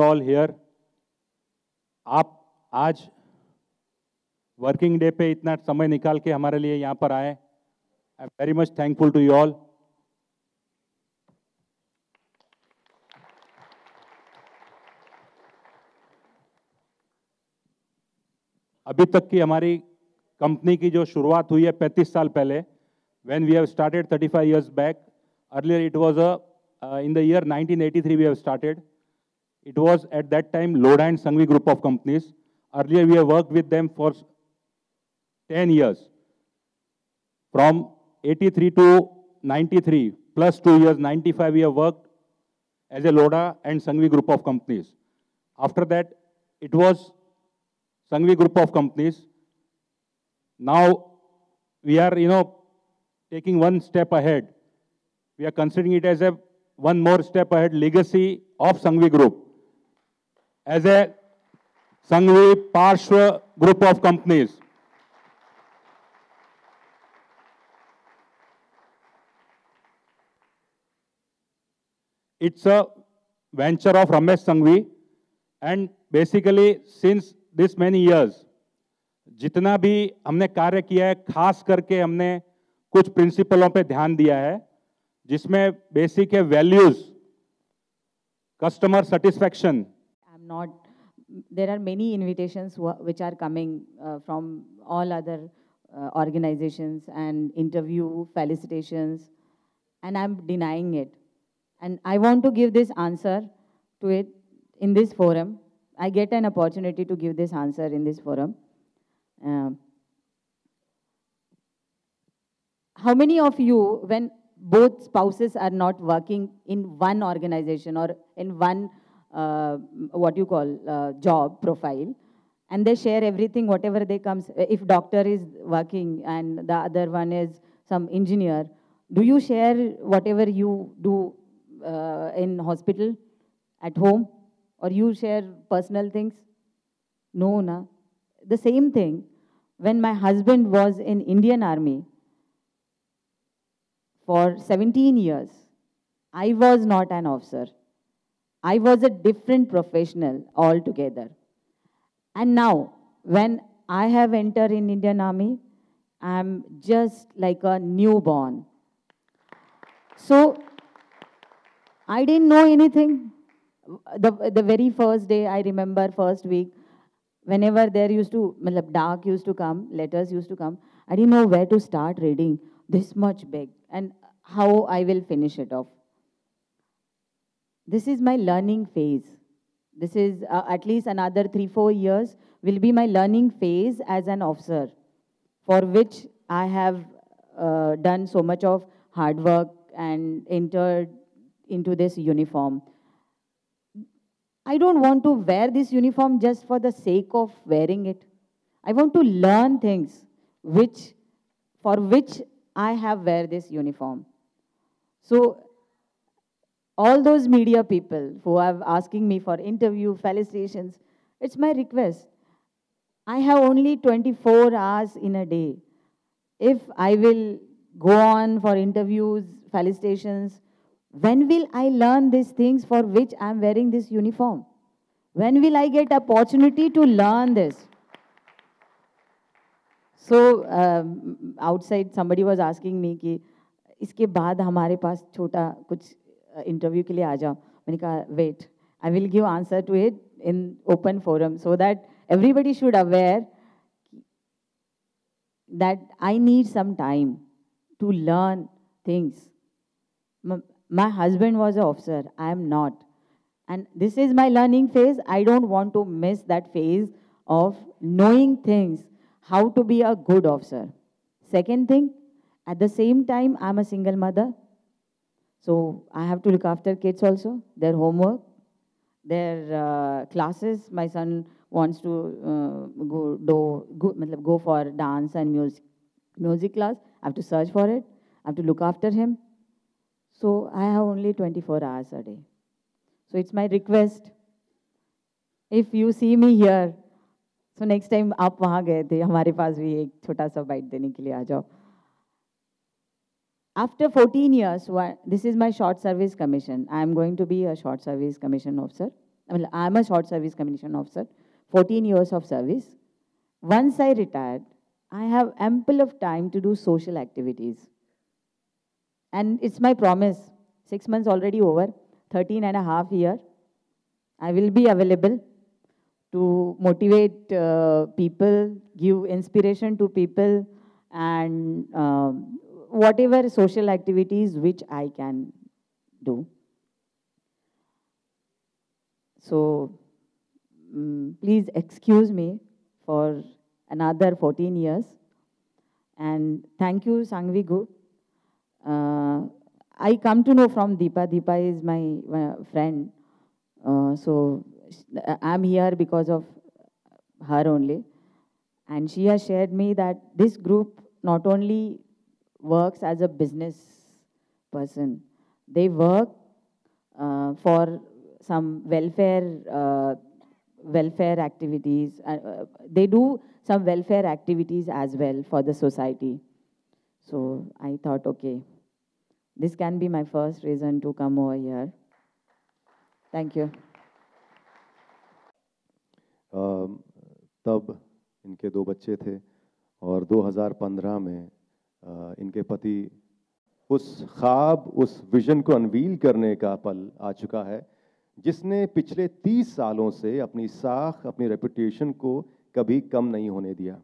all here. आप आज working day पे इतना समय निकाल के हमारे लिए यहाँ पर आए. I am very much thankful to you all. अभी तक की हमारी कंपनी की जो शुरुआत हुई है 35 साल पहले, when we have started 35 years back. Earlier it was in the year 1983 we have started. It was at that time Lodha and Sanghvi group of companies. Earlier we have worked with them for 10 years. From 83 to 93 plus 2 years, 95 we have worked as a Lodha and Sanghvi group of companies. After that it was Sanghvi group of companies. Now we are, taking one step ahead. We are considering it as one more step ahead legacy of Sanghvi Group. As a Sanghvi Parshva group of companies. It's a venture of Ramesh Sanghvi, and basically since this many years, जितना भी हमने कार्य किया है, खास करके हमने कुछ प्रिंसिपलों पे ध्यान दिया है, जिसमें बेसिक है values, customer satisfaction. There are many invitations which are coming from all other organizations and interview felicitations, and I'm denying it. And I want to give this answer to it in this forum. I get an opportunity to give this answer in this forum. How many of you, when both spouses are not working in one organization or in one job profile, and they share everything, whatever they comes, if doctor is working and the other one is some engineer, do you share whatever you do in hospital, at home, or you share personal things? No, na. The same thing, when my husband was in Indian Army for 17 years, I was not an officer. I was a different professional altogether. And now, when I have entered in Indian Army, I'm just like a newborn. So, I didn't know anything. The very first day, I remember first week, whenever there used to, dark used to come, letters used to come, I didn't know where to start reading this much big and how I will finish it off. This is my learning phase. This is at least another 3-4 years will be my learning phase as an officer, for which I have done so much of hard work and entered into this uniform. I don't want to wear this uniform just for the sake of wearing it. I want to learn things for which I have wear this uniform. So all those media people who are asking me for interview, felicitations, it's my request. I have only 24 hours in a day. If I will go on for interviews, felicitations, when will I learn these things for which I am wearing this uniform? When will I get opportunity to learn this? So outside somebody was asking me कि इसके बाद हमारे पास छोटा कुछ interview के लिए आ जाओ. मैंने कहा wait, I will give answer to it in open forum so that everybody should aware that I need some time to learn things. My husband was an officer, I am not. And this is my learning phase. I don't want to miss that phase of knowing things, how to be a good officer. Second thing, at the same time, I'm a single mother. So I have to look after kids also, their homework, their classes. My son wants to go for dance and music class. I have to search for it. I have to look after him. So I have only 24 hours a day. So it's my request, if you see me here, so next time आप वहाँ गए थे, हमारे पास भी एक छोटा सा bite देने के लिए आ जाओ. After 14 years, this is my short service commission. I am going to be a short service commission officer well, I'm a short service communication officer, 14 years of service. Once I retired, I have ample of time to do social activities. And it's my promise, 6 months already over, 13 and a half year, I will be available to motivate people, give inspiration to people, and whatever social activities which I can do. So please excuse me for another 14 years. And thank you, Sangvi Gu. I come to know from Deepa. Deepa is my friend. So I'm here because of her only. And she has shared me that this group not only works as a business person, they work for some welfare activities. They do some welfare activities as well for the society. So I thought, okay, this can be my first reason to come over here. Thank you. तब इनके 2 बच्चे थे और 2015 में इनके पति उस ख्वाब, उस विजन को अनवील करने का पल आ चुका है जिसने पिछले 30 सालों से अपनी साख, अपनी रेपुटेशन को कभी कम नहीं होने दिया।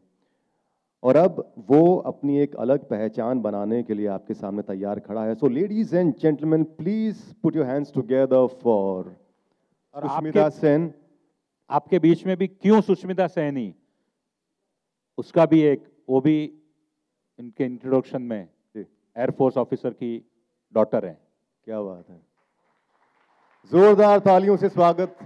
और अब वो अपनी एक अलग पहचान बनाने के लिए आपके सामने तैयार खड़ा है। So ladies and gentleman, please put your hands together for Sushmita Sen. आपके बीच में भी क्यों सुष्मिता सैनी, उसका भी वो भी इनके इंट्रोडक्शन में एयरफोर्स ऑफिसर की डॉटर है। क्या बात है, जोरदार तालियों से स्वागत।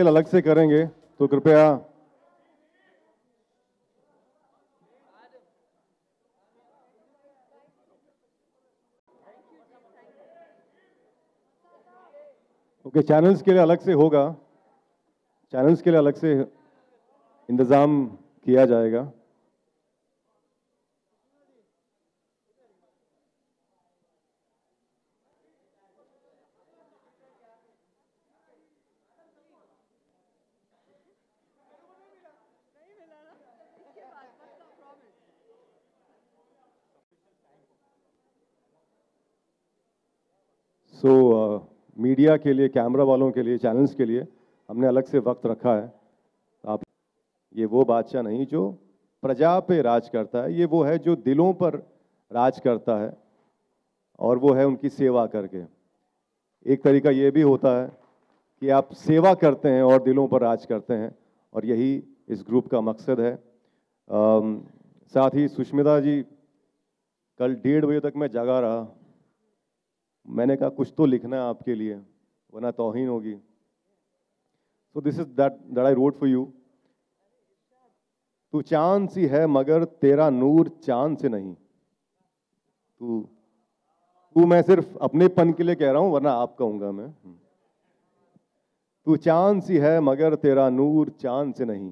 स्केल अलग से करेंगे, तो कृपया ओके, चैनल्स के लिए अलग से होगा, चैनल्स के लिए अलग से इंतजाम किया जाएगा। मीडिया के लिए, कैमरा वालों के लिए, चैनल्स के लिए हमने अलग से वक्त रखा है। आप, ये वो बादशाह नहीं जो प्रजा पे राज करता है, ये वो है जो दिलों पर राज करता है, और वो है उनकी सेवा करके। एक तरीका ये भी होता है कि आप सेवा करते हैं और दिलों पर राज करते हैं, और यही इस ग्रुप का मकसद है। साथ ही सुष्मिता जी, कल 1:30 बजे तक मैं जगा रहा, मैंने कहा कुछ तो लिखना है आपके लिए, वरना तौहीन होगी। So this is that I wrote for you. तू चांद सी है मगर तेरा नूर चांद से नहीं। तू मैं सिर्फ अपनेपन के लिए कह रहा हूं, वरना आप कहूंगा मैं। तू चांद सी है मगर तेरा नूर चांद से नहीं,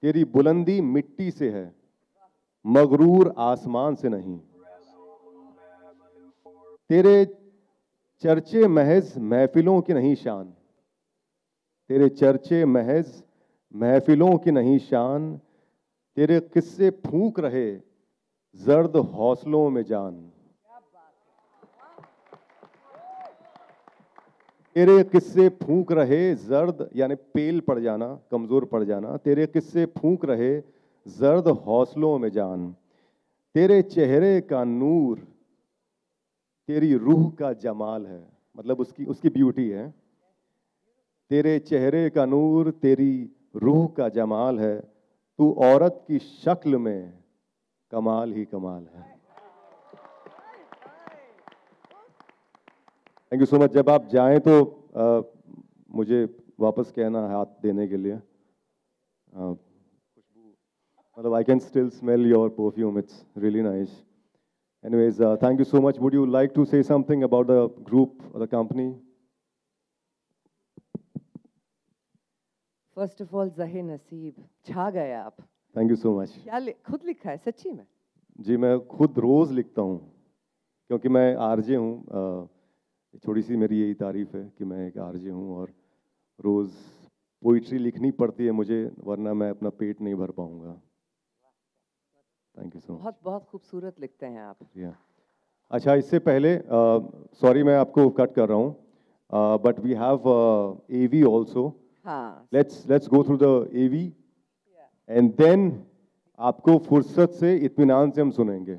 तेरी बुलंदी मिट्टी से है मगरूर आसमान से नहीं। तेरे चर्चे महज महफिलों की नहीं शान, तेरे चर्चे महज महफिलों की नहीं शान, तेरे किस्से फूंक रहे जर्द हौसलों में जान। तेरे किस्से फूंक रहे जर्द, यानी पेल पड़ जाना, कमजोर पड़ जाना। तेरे किस्से फूंक रहे जर्द हौसलों में जान, तेरे चेहरे का नूर तेरी रूह का जमाल है, मतलब उसकी ब्यूटी है। तेरे चेहरे का नूर तेरी रूह का जमाल है, तू औरत की शक्ल में कमाल ही कमाल है। Thank you so much. जब आप जाएं तो मुझे वापस कहना हाथ देने के लिए। मतलब I can still smell your perfume, it's really nice. Anyways, thank you so much. Would you like to say something about the group or the company? First of all, Zahir Naseeb, छा गए आप। Thank you so much. क्या खुद लिखा है सच्ची में? जी, मैं खुद रोज लिखता हूँ, क्योंकि मैं आरजे हूँ। छोटी सी मेरी यही तारीफ है कि मैं एक आरजे हूँ, और रोज पोइट्री लिखनी पड़ती है मुझे, वरना मैं अपना पेट नहीं भर पाऊंगा। Thank you so much. बहुत बहुत खूबसूरत लिखते हैं आप। अच्छा, इससे पहले सॉरी मैं आपको कट कर रहा हूँ, but we have AV also. हाँ, let's go through the AV, and then आपको फुर्सत से इत्मीनान से हम सुनेंगे।